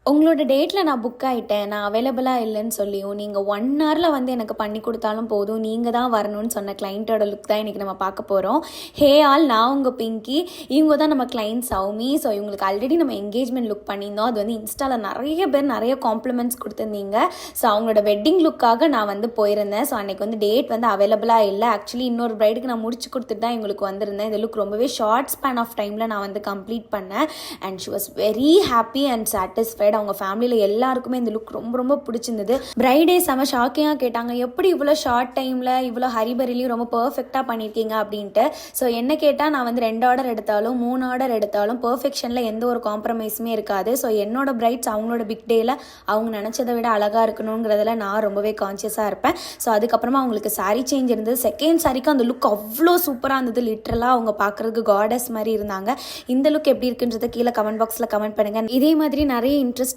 உங்களோட டேட்டில் நான் புக் ஆகிட்டேன், நான் அவைலபிளாக இல்லைன்னு சொல்லியும் நீங்கள் 1 ஹவரில் வந்து எனக்கு பண்ணி கொடுத்தாலும் போதும், நீங்கள் தான் வரணும்னு சொன்ன கிளைண்ட்டோட லுக் தான் இன்றைக்கி நம்ம பார்க்க போகிறோம். ஹே ஆல், நான் உங்கள் பிங்கி. இவங்க தான் நம்ம கிளைண்ட் சௌமி. ஸோ இவங்களுக்கு ஆல்ரெடி நம்ம என்கேஜ்மெண்ட் லுக் பண்ணியிருந்தோம். அது வந்து இன்ஸ்டாவில் நிறைய பேர் நிறைய காம்ப்ளிமெண்ட்ஸ் கொடுத்துருந்தீங்க. ஸோ அவங்களோட வெட்டிங் லுக்காக நான் வந்து போயிருந்தேன். ஸோ அன்றைக்கி வந்து டேட் வந்து அவைலபிளாக இல்லை. ஆக்சுவலி இன்னொரு ப்ரைடுக்கு நான் முடிச்சு கொடுத்துட்டு தான் எங்களுக்கு வந்திருந்தேன். இந்த லுக் ரொம்பவே ஷார்ட் ஸ்பேன் ஆஃப் டைமில் நான் வந்து கம்ப்ளீட் பண்ணேன். And she was very happy and satisfied. அவங்க ஃபேமிலியில் எல்லாருக்குமே இந்த லுக் ரொம்ப ரொம்ப பிடிச்சிருந்தது. பிரைடே செம ஷாக்கிங்காக கேட்டாங்க, எப்படி இவ்வளோ ஷார்ட் டைமில் இவ்வளோ ஹரிபரிலையும் ரொம்ப பர்ஃபெக்டாக பண்ணியிருக்கீங்க அப்படின்ட்டு. ஸோ என்ன கேட்டால் நான் வந்து 2 ஆர்டர் எடுத்தாலும் 3 ஆர்டர் எடுத்தாலும் பர்ஃபெக்ஷனில் எந்த ஒரு காம்ப்ரமைஸுமே இருக்காது. ஸோ என்னோட பிரைட்ஸ் அவங்களோட பிக் டேயில் அவங்க நினச்சதை விட அழகாக இருக்கணுங்கிறதுல நான் ரொம்பவே கான்ஷியஸாக இருப்பேன். ஸோ அதுக்கப்புறமா அவங்களுக்கு சாரீ சேஞ்ச் இருந்தது. செகண்ட் சாரிக்கு அந்த லுக் அவ்வளோ சூப்பராக இருந்தது. லிட்ரலாக அவங்க பார்க்குறதுக்கு காடஸ் மாதிரி இருந்தாங்க. இந்த லுக் எப்படி இருக்குன்றதை கீழே கமெண்ட் பாக்ஸில் கமெண்ட் பண்ணுங்கள். இதே மாதிரி நிறைய இன்ட்ரெஸ்ட்